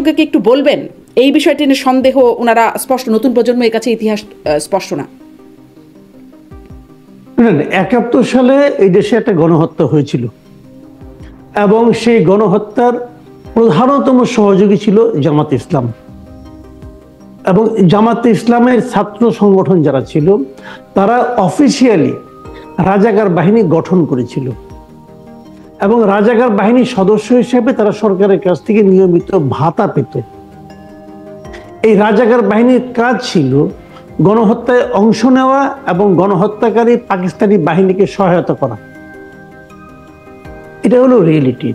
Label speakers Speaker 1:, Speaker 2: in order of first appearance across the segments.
Speaker 1: বিশেষজ্ঞকে একটু বলবেন এই বিষয়টি নিয়ে সন্দেহ ওনারা স্পষ্ট, নতুন প্রজন্মের কাছে ইতিহাস স্পষ্ট না।
Speaker 2: ৭১ সালে এই দেশে একটা গণহত্যা হয়েছিল এবং সেই গণহত্যার প্রধানতম সহযোগী ছিল জামাতে ইসলাম এবং জামাতে ইসলামের ছাত্র সংগঠন যারা ছিল তারা অফিসিয়ালি রাজাকার বাহিনী গঠন করেছিল এবং রাজাকার বাহিনীর সদস্য হিসেবে তারা সরকারের কাছ থেকে নিয়মিত ভাতা পেত। এই রাজাকার বাহিনীর কাজ ছিল গণহত্যায় অংশ নেওয়া এবং গণহত্যাকারী পাকিস্তানি বাহিনীকে সহায়তা করা। এটা হলো রিয়েলিটি।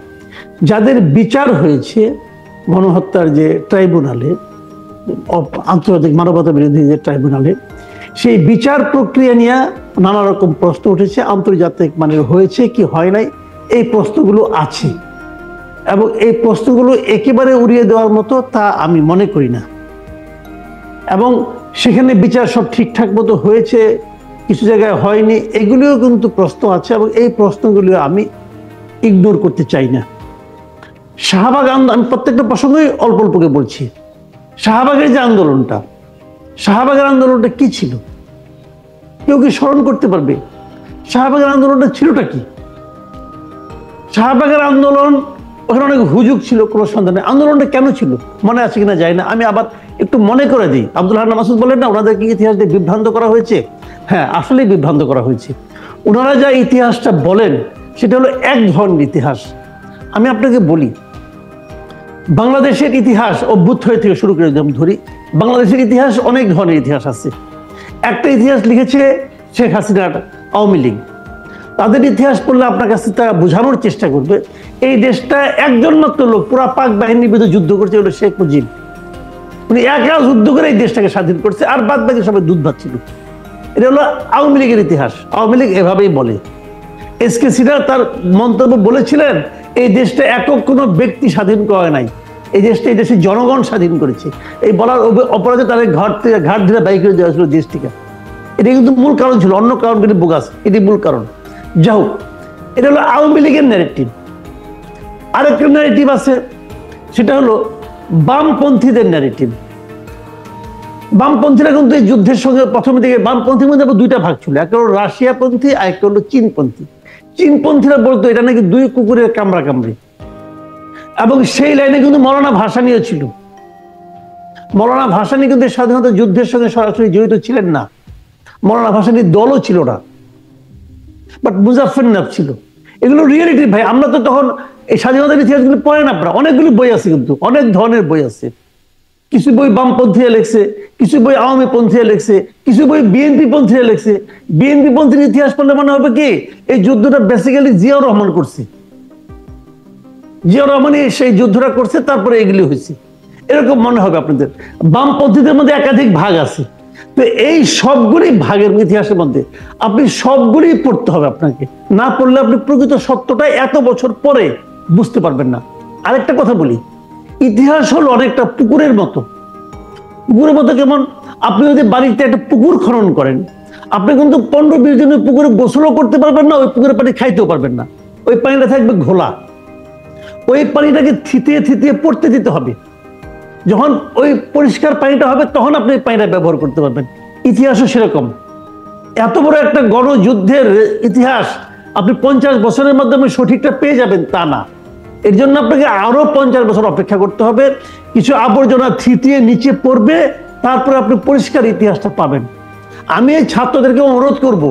Speaker 2: যাদের বিচার হয়েছে গণহত্যার যে ট্রাইব্যুনালে, আন্তর্জাতিক মানবতা বিরোধী যে ট্রাইব্যুনালে, সেই বিচার প্রক্রিয়া নিয়ে নানা রকম প্রশ্ন উঠেছে। আন্তর্জাতিক মানের হয়েছে কি হয় নাই এই প্রশ্নগুলো আছে এবং এই প্রশ্নগুলো একেবারে উড়িয়ে দেওয়ার মতো তা আমি মনে করি না। এবং সেখানে বিচার সব ঠিকঠাক মতো হয়েছে, কিছু জায়গায় হয়নি, এগুলিও কিন্তু প্রশ্ন আছে এবং এই প্রশ্নগুলো আমি ইগনোর করতে চাই না। শাহবাগ আন্দোলন, আমি প্রত্যেকটা প্রসঙ্গই অল্প অল্প করে বলছি। শাহবাগের যে আন্দোলনটা, শাহবাগের আন্দোলনটা কি ছিল? কেউ কি স্মরণ করতে পারবে শাহবাগের আন্দোলনটা ছিলটা কি? শাহবাগের আন্দোলন, ওখানে অনেক হুজুগ ছিল, কোনো সন্দেহ নেই। আন্দোলনটা কেন ছিল মনে আছে কিনা যায় না, আমি আবার একটু মনে করে দিই। আব্দুল হান্নান মাসুদ বলেন না ওনাদেরকে ইতিহাস দিয়ে বিভ্রান্ত করা হয়েছে। হ্যাঁ, আসলেই বিভ্রান্ত করা হয়েছে। ওনারা যা ইতিহাসটা বলেন সেটা হলো এক ধরনের ইতিহাস। আমি আপনাকে বলি, বাংলাদেশের ইতিহাস অভ্যুত্থান থেকে শুরু করে ধরি, বাংলাদেশের ইতিহাস অনেক ধরনের ইতিহাস আছে। একটা ইতিহাস লিখেছে শেখ হাসিনার আওয়ামী লীগ। তাদের ইতিহাস পড়লে আপনার কাছে তারা বোঝানোর চেষ্টা করবে এই দেশটা একজন মাত্র লোক পুরা পাক বাহিনীর বিরুদ্ধে যুদ্ধ করছে, হলো শেখ মুজিব। উনি একা যুদ্ধ করে এই দেশটাকে স্বাধীন করছে, আর বাদ বাকি সবাই দুধ ভাত ছিল। এটা হলো আওয়ামী লীগের ইতিহাস। আওয়ামী লীগ এভাবেই বলে। এসকে সিনহা তার মন্তব্য বলেছিলেন এই দেশটা একক কোনো ব্যক্তি স্বাধীন করে নাই, এই দেশটা এই দেশের জনগণ স্বাধীন করেছে। এই বলার অপরাধে তাদের ঘাট ধরে বাইক করে দেওয়া ছিল দেশটিকে। এটা কিন্তু মূল কারণ ছিল, অন্য কারণ কিন্তু বোগাস, এটি মূল কারণ। যাই হোক, এটা হলো আওয়ামী লীগের ন্যারেটিভ। আরেকটা ন্যারেটিভ আছে, সেটা হলো বামপন্থীদের ন্যারেটিভ। বামপন্থীরা কিন্তু এই যুদ্ধের সঙ্গে প্রথমে থেকে বামপন্থীর মধ্যে দুইটা ভাগ ছিল, একটা হলো রাশিয়াপন্থী আর একটা হলো চীনপন্থী। চীনপন্থীরা বলতো এটা নাকি দুই কুকুরের কামড়া কামড়ি, এবং সেই লাইনে কিন্তু মৌলানা ভাসানীও ছিল। মৌলানা ভাসানী কিন্তু স্বাধীনতা যুদ্ধের সঙ্গে সরাসরি জড়িত ছিলেন না, মৌলানা ভাসানীর দলও ছিল না, বাট মুজাফফরনগর ছিল। এগুলো রিয়েলিটি ভাই। আমরা তো তখন এই স্বাধীনতার ইতিহাসগুলো পড়েন আপনারা, অনেকগুলি বই আছে, কিন্তু অনেক ধরনের বই আছে। কিছু বই বামপন্থীরা লিখছে, কিছু বই আওয়ামী পন্থীরা লিখছে, কিছু বই বিএনপি পন্থীরা লিখছে। বিএনপি পন্থীর ইতিহাস পড়লে মনে হবে কি এই যুদ্ধটা বেসিক্যালি জিয়াউর রহমান করছে, জিয়াউর রহমানই সেই যুদ্ধটা করছে, তারপরে এগুলি হয়েছে, এরকম মনে হবে আপনাদের। বামপন্থীদের মধ্যে একাধিক ভাগ আছে। তো এই সবগুলি ভাগের ইতিহাসের মধ্যে আপনি সবগুলি পড়তে হবে আপনাকে, না পড়লে আপনি প্রকৃত সত্যটা এত বছর পরে বুঝতে পারবেন না। আরেকটা কথা বলি, ইতিহাস হলো অনেকটা পুকুরের মতো। পুকুরের মতো কেমন? আপনি যদি বাড়িতে একটা পুকুর খনন করেন, আপনি কিন্তু 15-20 দিন ওই পুকুরে গোসলও করতে পারবেন না, ওই পুকুরের পানি খাইতেও পারবেন না। ওই পানিটা থাকবে ঘোলা, ওই পানিটাকে থিতিয়ে থিতিয়ে পড়তে দিতে হবে। যখন ওই পরিষ্কার পানিটা হবে তখন আপনি পানিটা ব্যবহার করতে পারবেন। ইতিহাসও সেরকম। এত বড় একটা গণযুদ্ধের ইতিহাস আপনি 50 বছরের মাধ্যমে সঠিকটা পেয়ে যাবেন তা না। এর জন্য আপনাকে আরো 50 বছর অপেক্ষা করতে হবে। কিছু আবর্জনা থিতিয়ে নিচে পড়বে, তারপরে আপনি পরিষ্কার ইতিহাসটা পাবেন। আমি এই ছাত্রদেরকে অনুরোধ করব,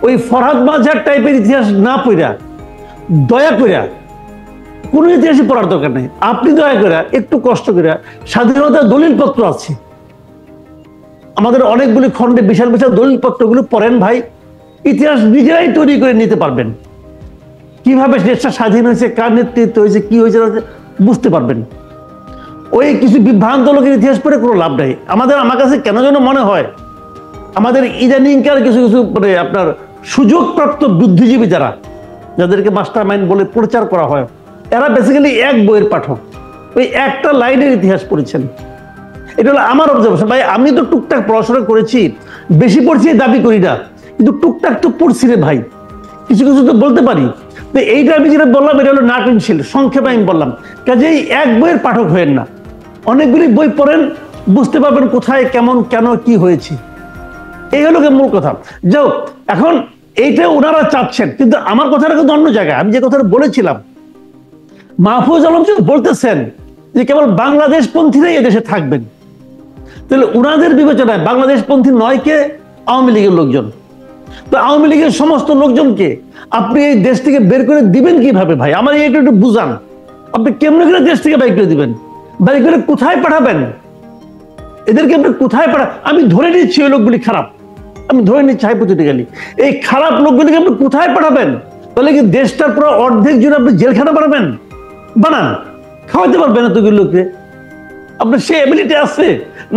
Speaker 2: ওই ফরহাদ মাঝার টাইপের ইতিহাস না পড়া, দয়া করে কোনো ইতিহাসই পড়ার দরকার নেই। আপনি দয়া করে একটু কষ্ট করে স্বাধীনতার দলিলপত্র আছে আমাদের অনেকগুলি খণ্ডে, বিশাল বিশাল দলিলপত্রগুলো পড়েন ভাই। ইতিহাস নিজেরাই তৈরি করে নিতে পারবেন। কিভাবে দেশটা স্বাধীন হয়েছে, কার নেতৃত্ব হয়েছে, কি হয়েছে বুঝতে পারবেন। ওই কিছু বিভ্রান্ত লোকের ইতিহাস পড়ে কোনো লাভ নাই। আমার কাছে কেন যেন মনে হয় আমাদের ইদানিংকার কিছু কিছু মানে আপনার সুযোগপ্রাপ্ত বুদ্ধিজীবী যারা, যাদেরকে মাস্টার মাইন্ড বলে প্রচার করা হয়, এরা বেসিক্যালি এক বইয়ের পাঠক, ওই একটা লাইনের ইতিহাস পড়েছেন। এটা হলো আমার অবজারভেশন ভাই। আমি তো টুকটাক পড়াশোনা করেছি, বেশি পড়ছি দাবি করি না, কিন্তু টুকটাক তো পড়ছি রে ভাই, কিছু কিছু তো বলতে পারি। তো এইটা আমি যেটা বললাম এটা হলো নাট ইন শিল, সংক্ষেপে আমি বললাম। কাজেই এক বইয়ের পাঠক হয়েন না, অনেকগুলি বই পড়েন, বুঝতে পারবেন কোথায় কেমন কেন কি হয়েছে। এই হলো মূল কথা। যাও, এখন এইটা ওনারা চাচ্ছেন, কিন্তু আমার কথাটা কিন্তু অন্য জায়গায়। আমি যে কথাটা বলেছিলাম, মাহফুজ আলম যে বলতেছেন যে কেবল বাংলাদেশ পন্থীরাই এদেশে থাকবেন, তাহলে ওনাদের বিবেচনায় বাংলাদেশ পন্থী নয় কে? আওয়ামী লীগের লোকজন। তো আওয়ামী লীগের সমস্ত লোকজনকে আপনি এই দেশ থেকে বের করে দিবেন কিভাবে ভাই? আমার এটা একটু বুঝান। আপনি কেমনে করে দেশ থেকে বাইর করে দিবেন? বাইর করে কোথায় পাঠাবেন এদেরকে? আপনি কোথায় আমি ধরে নিচ্ছি ওই লোকগুলি খারাপ, আমি ধরে নিচ্ছি হাইপোথেটিক্যালি, এই খারাপ লোকগুলিকে আপনি কোথায় পাঠাবেন? তাহলে কি দেশটার পুরো অর্ধেক জুড়ে আপনি জেলখানা বানাবেন? বানান, খাওয়াতে পারবেন এতগুলো লোককে? আপনার সে এবিলিটি আছে?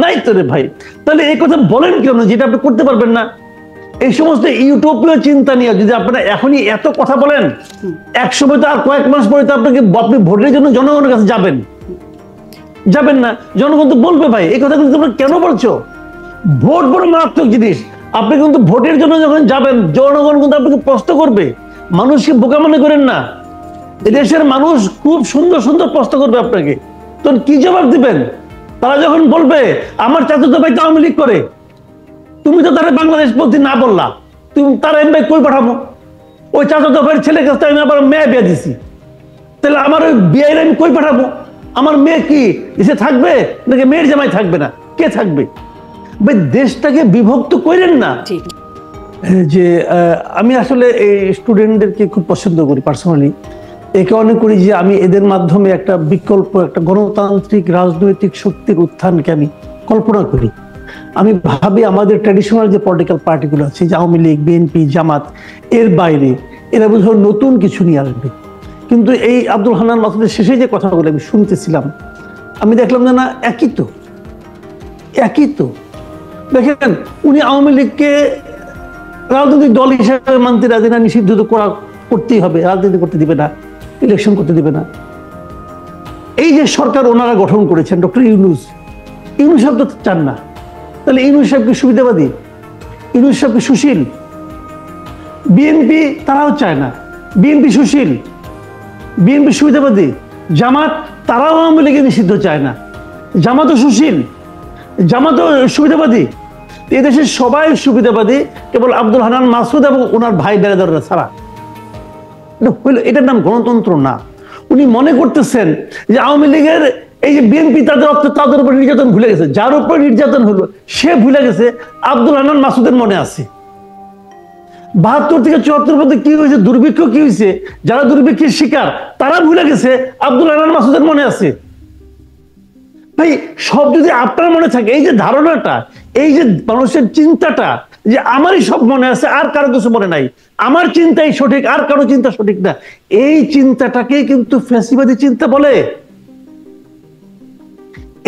Speaker 2: নাই তো রে ভাই। তাহলে এই কথা বলেন কেন যেটা আপনি করতে পারবেন না? এই সমস্ত ইউটোপীয় চিন্তা নিয়ে যদি আপনারা এখনই এত কথা বলেন, এক সময় তো আর কয়েক মাস পরে তো আপনি ভোটের জন্য জনগণের কাছে যাবেন না। জনগণ তো বলবে ভাই এই কথা কিন্তু তোমরা কেন বলছো? ভোট বড় মারাত্মক জিনিস। আপনি কিন্তু ভোটের জন্য যখন যাবেন, জনগণ কিন্তু আপনাকে প্রশ্ন করবে। মানুষকে বোকা মনে করেন না, এদেশের মানুষ খুব সুন্দর সুন্দর প্রশ্ন করবে আপনাকে। তখন কি জবাব দিবেন? তারা যখন বলবে আমার চাচাতো ভাই তো আওয়ামী লীগ করে, তুমি তো তারা বাংলাদেশ পন্থী না বললা, তুমি তারা এমনি কই পাঠাবো? ওই চাচাতো ভাইয়ের ছেলের কাছে আমি আবার মেয়ে বিয়ে দিছি, তাহলে আমার ওই বিয়ের আমি কই পাঠাবো? আমার মেয়ে কি দেশে থাকবে নাকি মেয়ের জামাই থাকবে না? কে থাকবে? ভাই দেশটাকে বিভক্ত করেন না। যে আমি আসলে এই স্টুডেন্টদেরকে খুব পছন্দ করি পার্সোনালি। এই কারণে করি যে আমি এদের মাধ্যমে একটা বিকল্প, একটা গণতান্ত্রিক রাজনৈতিক শক্তির উত্থানকে আমি কল্পনা করি। আমি ভাবি আমাদের ট্র্যাডিশনাল যে পলিটিক্যাল পার্টিগুলো আছে, যে আওয়ামী লীগ, বিএনপি, জামাত, এর বাইরে এরা বোধহয় নতুন কিছু নিয়ে আসবে। কিন্তু এই আব্দুল হান্নান মাসুদের শেষে যে কথাগুলো আমি শুনতেছিলাম, আমি দেখলাম যে না, একই তো। দেখেন, উনি আওয়ামী লীগকে রাজনৈতিক দল হিসেবে মানতে রাজি না, নিষিদ্ধ করতেই হবে, রাজনীতি করতে দিবে না, ইলেকশন করতে দিবে না। এই যে সরকার ওনারা গঠন করেছেন, ডক্টর ইউনূস সাহেব তো চান না। তাহলে ইউনূস সাহেবকে সুবিধাবাদী, ইউনূস সাহেবকে সুশীল। বিএনপি তারাও চায় না, বিএনপি সুশীল, বিএনপি সুবিধাবাদী। জামাত তারাও আওয়ামী লীগের নিষিদ্ধ চায় না, জামাতও সুশীল, জামাতও সুবিধাবাদী। এদেশের সবাই সুবিধাবাদী, কেবল আব্দুল হান্নান মাসুদ এবং ওনার ভাই বেরাদাররা ছাড়া। এটার নাম গণতন্ত্র না। উনি মনে করতেছেন যে আওয়ামী লীগের এই যে বিএনপি তাদের উপর নির্যাতন ভুলে গেছে। যার উপর নির্যাতন হলো সে ভুলে গেছে, আব্দুল হান্নান মাসুদের মনে আছে। 72 থেকে 74 পর্যন্ত কি হয়েছে, দুর্ভিক্ষ কি হয়েছে, যারা দুর্ভিক্ষের শিকার তারা ভুলে গেছে, আব্দুল হান্নান মাসুদের মনে আছে। ভাই সব যদি আপনার মনে থাকে, এই যে ধারণাটা, এই যে মানুষের চিন্তাটা যে আমারই সব মনে আছে আর কারো কিছু মনে নাই, আমার চিন্তাই সঠিক আর কারো চিন্তা সঠিক না, এই চিন্তাটাকে কিন্তু ফ্যাসিবাদী চিন্তা বলে।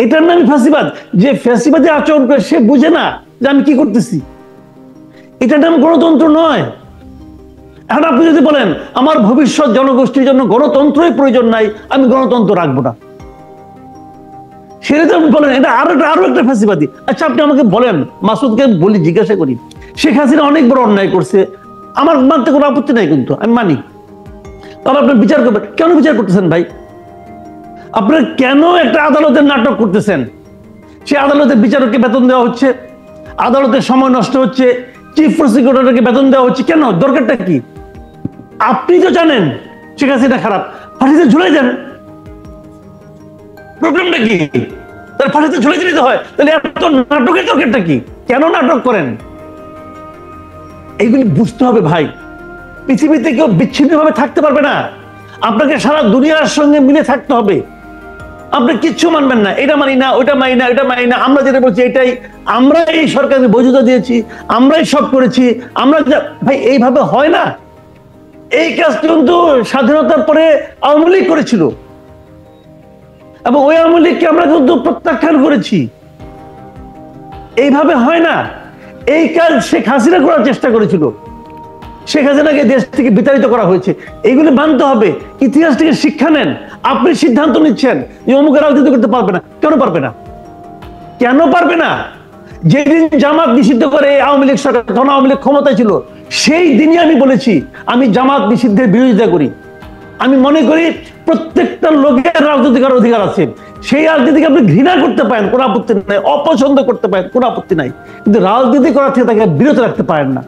Speaker 2: এটার নাম ফ্যাসিবাদ। যে ফ্যাসিবাদী আচরণ করে সে বুঝে না যে আমি কি করতেছি। এটার নাম গণতন্ত্র নয়। এখন আপনি যদি বলেন আমার ভবিষ্যৎ জনগোষ্ঠীর জন্য গণতন্ত্রই প্রয়োজন নাই, আমি গণতন্ত্র রাখবো না, সেটা আপনি বলেন, এটা আরো একটা ফ্যাসিবাদী। আচ্ছা আপনি আমাকে বলেন, মাসুদকে বলি, জিজ্ঞাসা করি, শেখ হাসিনা অনেক বড় অন্যায় করছে, আমার মানতে কোনো আপত্তি নাই, কিন্তু আমি মানি। তাহলে আপনার বিচার করবেন, কেন বিচার করতেছেন ভাই? আপনারা কেন একটা আদালতের নাটক করতেছেন? সে আদালতের বিচারককে বেতন দেওয়া হচ্ছে, আদালতের সময় নষ্ট হচ্ছে, চিফ প্রসিকিউটরকে বেতন দেওয়া হচ্ছে, কেন? দরকারটা কি? আপনি তো জানেন শেখ হাসিনা খারাপ, ফাঁসিতে ঝুলে যান, প্রবলেমটা কি? তার ফাঁসিতে ঝুলে দিতে হয়, তাহলে এত নাটকের দরকারটা কি? কেন নাটক করেন? এইগুলি বুঝতে হবে ভাই। পৃথিবীতে কেউ বিচ্ছিন্ন ভাবে থাকতে পারবে না, আপনাকে সারা দুনিয়ার সঙ্গে মিলে থাকতে হবে। আপনি কিচ্ছু মানবেন না, এটা মানি না, ওইটা মানি না, এটা মানি না, আমরা যেটা বলছি এটাই, আমরা এই সরকারকে বৈধতা দিয়েছি, আমরাই সব করেছি, আমরা। ভাই এইভাবে হয় না। এই কাজ কিন্তু স্বাধীনতার পরে আওয়ামী লীগ করেছিল, এবং ওই আওয়ামী লীগকে আমরা কিন্তু প্রত্যাখ্যান করেছি। এইভাবে হয় না। এই কাজ শেখ হাসিনা করার চেষ্টা করেছিল, শেখ হাসিনাকে দেশ থেকে বিতাড়িত করা হয়েছে। এইগুলো মানতে হবে, ইতিহাস থেকে শিক্ষা নেন। আপনি সিদ্ধান্ত নিচ্ছেন যে অমুকে রাজনীতি করতে পারবে না, কেন পারবে না? কেন পারবে না? যেদিন জামাত নিষিদ্ধ করে আওয়ামী লীগ সরকার, তখন আওয়ামী লীগ ক্ষমতায় ছিল, সেই দিনই আমি বলেছি আমি জামাত নিষিদ্ধের বিরোধিতা করি। আমি মনে করি প্রত্যেকটা লোকের রাজনীতি করার অধিকার আছে। সেই রাজনীতিকে আপনি ঘৃণা করতে পারেন, কোনো আপত্তি নাই, অপছন্দ করতে পারেন, কোনো আপত্তি নাই, কিন্তু রাজনীতি করা থেকে তাকে বিরত রাখতে পারেন না।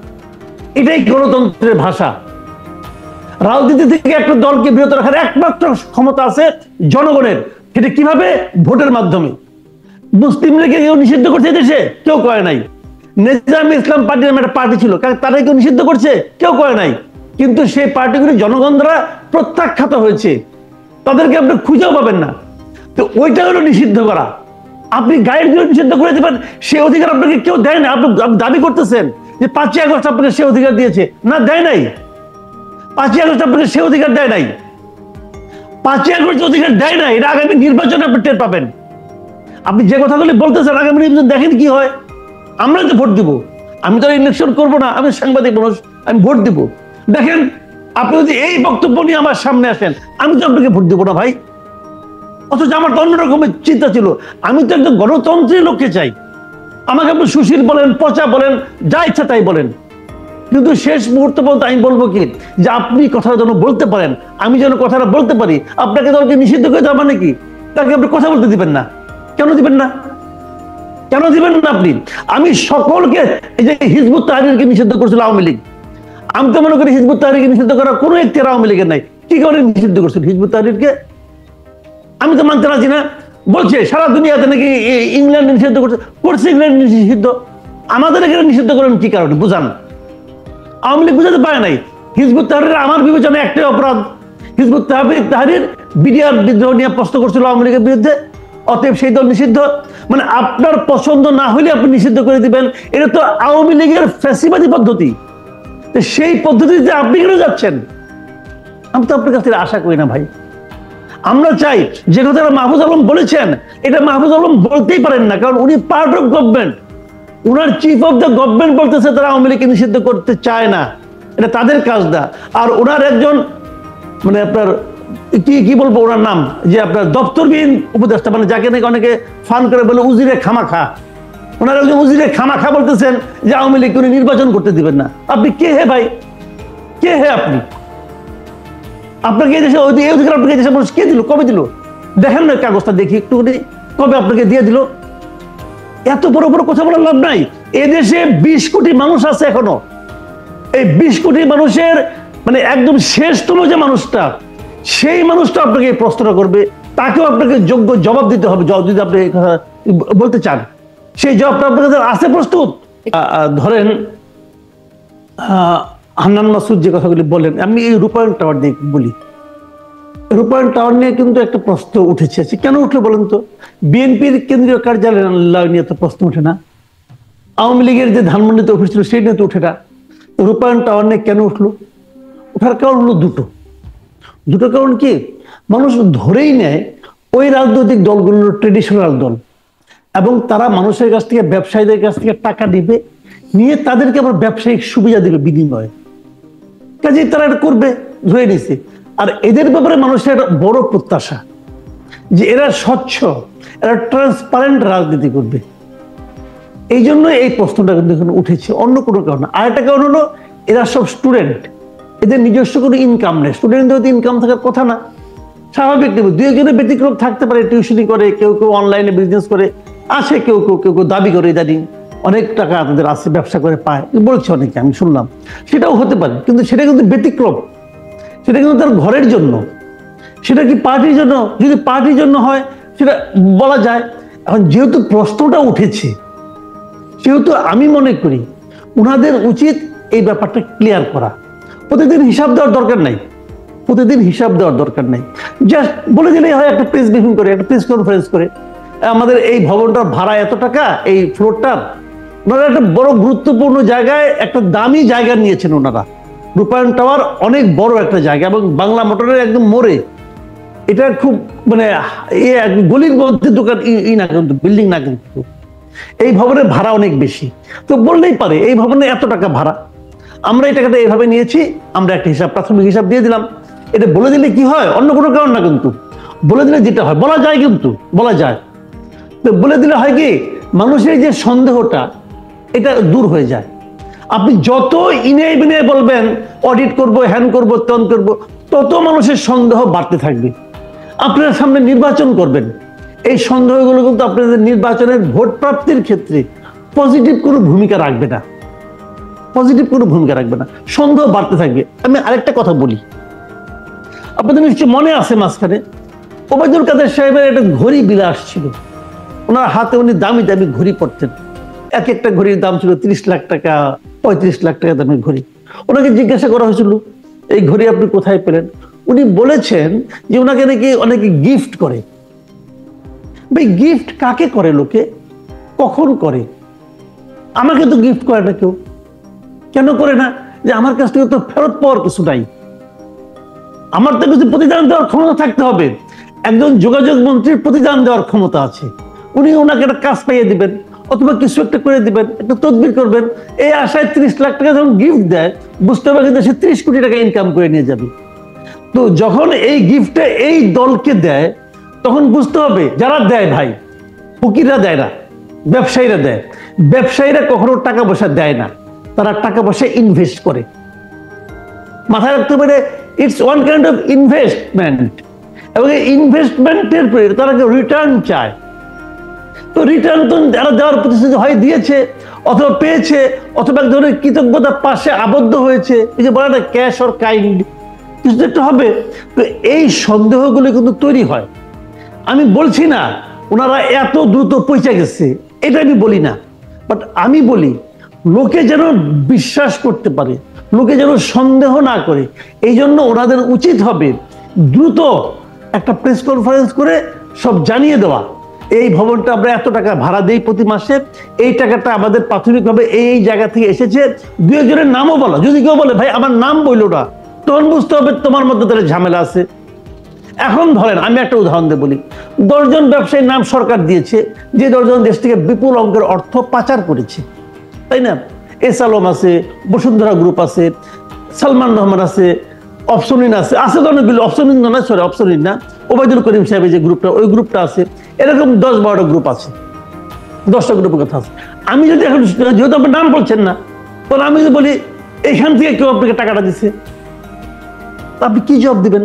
Speaker 2: এটাই গণতন্ত্রের ভাষা। রাজনীতি থেকে একটা দলকে বিরত রাখার একমাত্র ক্ষমতা আছে জনগণের। সেটা কিভাবে? ভোটের মাধ্যমে। মুসলিম লীগকে কেউ নিষিদ্ধ করছে দেশে? কেউ করে নাই। নিজাম ইসলাম পার্টি নামে একটা পার্টি ছিল, তারা কেউ নিষিদ্ধ করছে? কেউ করে নাই। কিন্তু সেই পার্টিগুলি জনগণ দ্বারা প্রত্যাখ্যাত হয়েছে, তাদেরকে আপনি খুঁজেও পাবেন না। তো ওইটা হলো নিষিদ্ধ করা। আপনি গায়ের জন্য নিষিদ্ধ করে দেবেন, সে অধিকার আপনাকে কেউ দেয় না। আপনি দাবি করতেছেন যে 5ই আগস্ট আপনাকে সে অধিকার দিয়েছে, না, দেয় নাই। 5ই আগস্ট আপনাকে সে অধিকার দেয় নাই। 5ই আগস্ট অধিকার দেয় নাই। এটা আগামী নির্বাচনে আপনি টের পাবেন। আপনি যে কথাগুলি বলতেছেন, আগামী নির্বাচন দেখেন কি হয়। আমরা তো ভোট দিব, আমি তো ইলেকশন করবো না, আমি সাংবাদিক মানুষ, আমি ভোট দিব। দেখেন, আপনি যদি এই বক্তব্য নিয়ে আমার সামনে আসেন, আমি তো আপনাকে ভোট দিব না ভাই। অথচ আমার তো অন্যরকমের চিন্তা ছিল। আমি তো একজন গণতন্ত্রের লোককে চাই। আমাকে আপনি সুশীল বলেন, পচা বলেন, যা ইচ্ছা তাই বলেন, কিন্তু শেষ মুহূর্তে বলতে আমি বলবো কি, যে আপনি কথাটা যেন বলতে পারেন, আমি যেন কথাটা বলতে পারি। আপনাকে দলকে নিষিদ্ধ করে দেওয়া মানে কি? তাকে আপনি কথা বলতে দিবেন না। কেন দিবেন না? কেন দিবেন না আপনি? আমি সকলকে, এই যে হিজবুত তাহরীরকে নিষিদ্ধ করেছিল আওয়ামী লীগ, আমি তো মনে করি হিজবুত তাহরীরকে নিষিদ্ধ করার কোনো একটি আওয়ামী লীগের নাই। কি কারণে নিষিদ্ধ করছিল হিজবুত তাহরীরকে? আমি তো মানতে রাজি না। বলছে সারা দুনিয়াতে নাকি ইংল্যান্ড নিষিদ্ধ করছে, ইংল্যান্ড নিষিদ্ধ, আমাদের এখানে নিষিদ্ধ করেন কি কারণে? বুঝান। আওয়ামী লীগ বুঝাতে পারে নাই। হিজবুত তাহরীর আমার বিবেচনায় একটাই অপরাধ, হিজবুত তাহরীর বিডিআর বিদ্রোহ নিয়ে প্রশ্ন করছিল আওয়ামী লীগের বিরুদ্ধে, অতএব সেই দল নিষিদ্ধ। মানে আপনার পছন্দ না হলে আপনি নিষিদ্ধ করে দিবেন, এটা তো আওয়ামী লীগের ফ্যাসিবাদী পদ্ধতি। সেই পদ্ধতিতে আপনি কেন যাচ্ছেন? আমি তো আপনার কাছ থেকে আশা করি না ভাই। আমরা চাই যে কথাটা মাহফুজ আলম বলেছেন, এটা মাহফুজ আলম বলতেই পারেন না, কারণ উনি পার্ট অফ গভর্নমেন্ট। উনার চিফ অফ দ্য গভর্নমেন্ট বলতেছে তারা আওয়ামী লীগকে নিষিদ্ধ করতে চায় না, এটা তাদের কাজ না। আর ওনার একজন, মানে আপনার কি বলবো ওনার নাম, যে আপনার দপ্তরবিহীন উপদেষ্টা, মানে যাকে নাকি অনেকে ফান করে বলে উজিরে খামাখা, ওনার একজন উজিরে খামাখা বলতেছেন যে আওয়ামী লীগ উনি নির্বাচন করতে দিবেন না। আপনি কে হে ভাই? কে হে আপনি? আপনাকে এই দেশে এই অধিকার আপনাকে এই দেশে মানুষ কে দিল? কবে দিল? দেখেন না কাগজটা দেখি একটু, কবে আপনাকে দিয়ে দিল? এত বড় বড় কথা বলার লাভ নাই। এদেশে 20 কোটি মানুষ আছে এখনো। এই 20 কোটি মানুষের মানে একদম শেষতম যে মানুষটা, সেই মানুষটা আপনাকে এই প্রশ্নটা করবে, তাকেও আপনাকে যোগ্য জবাব দিতে হবে। যদি আপনি এই কথা বলতে চান, সেই জবাবটা আপনার কাছে আছে প্রস্তুত। ধরেন হান্নান মাসুদ যে কথাগুলি বলেন, আমি এই রূপায়ণ টাওয়ার নিয়ে বলি। রূপায়ণ টাওয়ার নিয়ে কিন্তু একটা প্রশ্ন উঠেছে। কেন উঠলো বলেন তো? বিএনপির কেন্দ্রীয় কার্যালয় নিয়ে তো প্রশ্ন ওঠে না, আওয়ামী লীগের যে ধানমন্ডিতে অফিস ছিল সেই নিয়ে তো উঠে না। রূপায়ণ টাওয়ার নিয়ে কেন উঠলো? ওঠার কারণ হলো দুটো কারণ। কি? মানুষ ধরেই নেয় ওই রাজনৈতিক দলগুলোর ট্রেডিশনাল দল, এবং তারা মানুষের কাছ থেকে, ব্যবসায়ীদের কাছ থেকে টাকা দিবে, নিয়ে তাদেরকে আবার ব্যবসায়িক সুবিধা দিবে বিনিময়ে। কাজেই তারা এটা করবে, ধরে নিছে। আর এদের ব্যাপারে মানুষের একটা বড় প্রত্যাশা যে এরা স্বচ্ছ, এরা ট্রান্সপারেন্ট রাজনীতি করবে। এই জন্য এই প্রশ্নটা কিন্তু এখানে উঠেছে, অন্য কোনো কারণ না। আর একটা কারণ হলো এরা সব স্টুডেন্ট, এদের নিজস্ব কোনো ইনকাম নেই। স্টুডেন্টদের তো ইনকাম থাকার কথা না, স্বাভাবিক নেবে। দুই একজনের ব্যতিক্রম থাকতে পারে, টিউশনি করে, কেউ কেউ অনলাইনে বিজনেস করে, আসে কেউ দাবি করে ইদানিং অনেক টাকা তাদের আছে, ব্যবসা করে পায়, বলছে অনেকে, আমি শুনলাম। সেটাও হতে পারে, কিন্তু সেটা কিন্তু ব্যতিক্রম, সেটা কিন্তু তার ঘরের জন্য। সেটা কি পার্টির জন্য? যদি পার্টির জন্য হয় সেটা বলা যায়। এখন যেহেতু প্রশ্নটা উঠেছে, সেহেতু আমি মনে করি ওনাদের উচিত এই ব্যাপারটা ক্লিয়ার করা। প্রতিদিন হিসাব দেওয়ার দরকার নাই, জাস্ট বলে দিলেই হয়, একটা প্রেস ব্রিফিং করে, একটা প্রেস কনফারেন্স করে, আমাদের এই ভবনটার ভাড়া এত টাকা, এই ফ্লোরটার। ওনারা একটা বড় গুরুত্বপূর্ণ জায়গায়, একটা দামি জায়গা নিয়েছেন ওনারা। রূপায়ণ টাওয়ার অনেক বড় একটা জায়গা, এবং বাংলা মোটরের একদম মোড়ে। এটা খুব মানে গলির মধ্যে দোকান না, কিন্তু বিল্ডিং না, কিন্তু এই ভবনের ভাড়া অনেক বেশি। তো বললেই পারে এই ভবনে এত টাকা ভাড়া, আমরা এই টাকাটা এইভাবে নিয়েছি, আমরা একটা প্রাথমিক হিসাব দিয়ে দিলাম। এটা বলে দিলে কি হয়? অন্য কোনো কারণ না, কিন্তু বলে দিলে যেটা হয়, বলা যায়, কিন্তু বলা যায়। তো বলে দিলে হয় কি, মানুষের যে সন্দেহটা, এটা দূর হয়ে যায়। আপনি যত ইনে বিনে বলবেন অডিট করব, হ্যান করব, ত্যান করব, তত মানুষের সন্দেহ বাড়তে থাকবে। আপনারা সামনে নির্বাচন করবেন, এই সন্দেহগুলো কিন্তু আপনাদের নির্বাচনের ভোট প্রাপ্তির ক্ষেত্রে পজিটিভ কোনো ভূমিকা রাখবে না, পজিটিভ কোনো ভূমিকা রাখবে না, সন্দেহ বাড়তে থাকবে। আমি আরেকটা কথা বলি, আপনাদের নিশ্চয়ই মনে আছে মাঝখানে ওবায়দুল কাদের সাহেবের একটা ঘড়ি বিলাস ছিল, ওনার হাতে উনি দামি দামি ঘড়ি পরতেন, এক একটা ঘড়ির দাম ছিল 30 লাখ টাকা 35 লাখ টাকা দামের ঘড়ি। ওনাকে জিজ্ঞাসা করা হয়েছিল এই ঘড়ি আপনি কোথায় পেলেন, উনি বলেছেন যে ওনাকে নাকি অনেকে গিফট করে। ভাই গিফট কাকে করে, লোকে কখন করে? আমাকে তো গিফট করে না কেউ, কেন করে না? যে আমার কাছ থেকে তো ফেরত পাওয়ার কিছু নাই, আমার তো কিছু প্রতিদান দেওয়ার ক্ষমতা থাকতে হবে। একজন যোগাযোগ মন্ত্রীর প্রতিদান দেওয়ার ক্ষমতা আছে, উনি ওনাকে একটা কাজ পাইয়ে দিবেন অথবা কিছু একটা করে দিবেন, একটা তদবির করবেন, এই আশায় 30 লাখ টাকা যখন গিফট দেয় বুঝতে হবে কিন্তু সে 30 কোটি টাকা ইনকাম করে নিয়ে যাবে। তো যখন এই গিফটটা এই দলকে দেয় তখন বুঝতে হবে যারা দেয় ভাই, ফকিররা দেয় না, ব্যবসায়ীরা দেয়। ব্যবসায়ীরা কখনো টাকা পয়সা দেয় না, তারা টাকা পয়সা ইনভেস্ট করে। মাথায় রাখতে পারে it's one kind of investment, এবং এই ইনভেস্টমেন্টের তারা রিটার্ন চায়। তো রিটার্ন তো যারা দেওয়ার প্রতিশ্রুতি হয় দিয়েছে অথবা পেয়েছে, অথবা এক ধরনের কৃতজ্ঞতার পাশে আবদ্ধ হয়েছে, এই যে বলে না ক্যাশ অর কাইন্ড, কিছু একটা হবে। তো এই সন্দেহগুলো কিন্তু তৈরি হয়। আমি বলছি না ওনারা এত দ্রুত পৌঁছে গেছে, এটা আমি বলি না, বাট আমি বলি লোকে যেন বিশ্বাস করতে পারে, লোকে যেন সন্দেহ না করে, এই জন্য ওনাদের উচিত হবে দ্রুত একটা প্রেস কনফারেন্স করে সব জানিয়ে দেওয়া, এই ভবনটা আমরা এত টাকা ভাড়া দেই প্রতি মাসে, এই টাকাটা আমাদের প্রাথমিকভাবে এই জায়গা থেকে এসেছে, দু একজনের নামও বলা। যদি কেউ বলে ভাই আমার নাম বললো না, তখন বুঝতে হবে তোমার মধ্যে তাহলে ঝামেলা আছে। এখন ধরেন আমি একটা উদাহরণ দিয়ে বলি, 10 জন ব্যবসায়ীর নাম সরকার দিয়েছে, যে 10 জন দেশ থেকে বিপুল অঙ্কের অর্থ পাচার করেছে, তাই না? এস আলম আছে, বসুন্ধরা গ্রুপ আছে, সালমান রহমান আছে, অপশনিন আছে, আছে তো অনেকগুলো, অপশনিন না, সরি অপশনিন না, ওবায়দুল করিম সাহেবের যে গ্রুপটা, ওই গ্রুপটা আছে, এরকম 10-12টা গ্রুপ আছে, 10টা গ্রুপের কথা আছে। আমি যদি এখন, যেহেতু আপনার নাম বলছেন না, তাহলে আমি যদি বলি এইখান থেকে কেউ আপনাকে টাকাটা দিচ্ছে, আপনি কি জবাব দিবেন?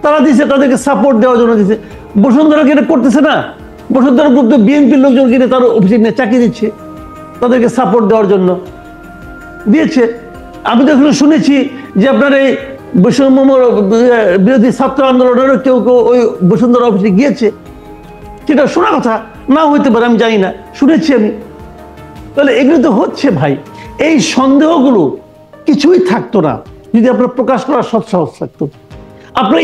Speaker 2: তারা দিছে, তাদেরকে সাপোর্ট দেওয়ার জন্য দিছে। বসুন্ধরা কিনে করতেছে না, বসুন্ধরা গ্রুপ তো বিএনপির লোকজন কিনে তার অফিসে নিয়ে চাকরি দিচ্ছে, তাদেরকে সাপোর্ট দেওয়ার জন্য দিয়েছে। আমি তো এখনো শুনেছি যে আপনার এই বৈষম্য বিরোধী ছাত্র আন্দোলনেরও কেউ কেউ ওই বসুন্ধরা অফিসে গিয়েছে, সেটা শোনা কথা, না হইতে পারে, আমি জানি না, শুনেছি আমি। তাহলে এগুলো তো হচ্ছে ভাই, এই সন্দেহগুলো কিছুই থাকতো না যদি আপনার প্রকাশ করার সৎসাহস থাকতো। আপনারা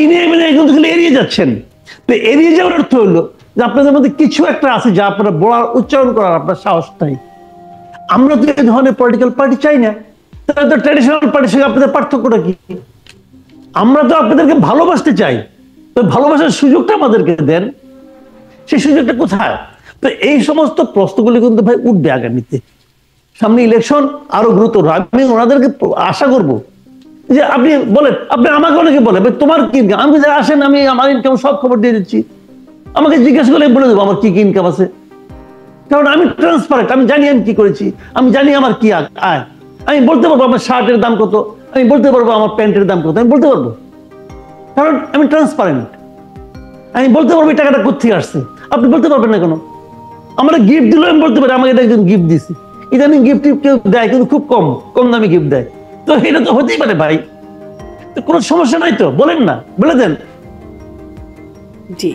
Speaker 2: এড়িয়ে যাচ্ছেন। তো এড়িয়ে যাওয়ার অর্থ হলো যে আপনাদের মধ্যে কিছু একটা আছে যা আপনারা বলার, উচ্চারণ করার আপনার সাহস নাই। আমরা তো এই ধরনের পলিটিক্যাল পার্টি চাই না, তাহলে তো ট্র্যাডিশনাল পার্টির সঙ্গে আপনাদের পার্থক্যটা কি? আমরা তো আপনাদেরকে ভালোবাসতে চাই, তো ভালোবাসার সুযোগটা আমাদেরকে দেন, সেই সুযোগটা কোথায়? তো এই সমস্ত প্রশ্নগুলি কিন্তু ভাই উঠবে আগামীতে, সামনে ইলেকশন আরো গুরুত্ব। আমি ওনাদেরকে আশা করব যে আপনি বলেন, আপনি আমাকে অনেকে বলে তোমার কি ইনকাম, আমি যে আসেন আমি আমার ইনকাম সব খবর দিয়ে দিচ্ছি, আমাকে জিজ্ঞেস করলে বলে দেবো আমার কি কি ইনকাম আছে, কারণ আমি ট্রান্সপারেন্ট, আমি জানি আমি কি করেছি, আমি জানি আমার কি আয়, আমি বলতে পারবো আমার শার্টের দাম কত, আমি বলতে পারবো আমার প্যান্টের দাম কত, আমি বলতে পারবো, কারণ আমি ট্রান্সপারেন্ট। আমি বলতে পারবো এই টাকাটা কোথেকে আসছে, আপনি বলতে পারবেন না কেন? আমার গিফট দিলেও আমি বলতে পারি আমাকে এটা একজন গিফট দিছি, ইদানিং গিফট কেউ দেয় কিন্তু খুব কম কম দামি গিফট দেয়, তো এটা তো হতেই পারে ভাই, তো কোনো সমস্যা নাই তো, বলেন না, বলে দেন।
Speaker 1: জি।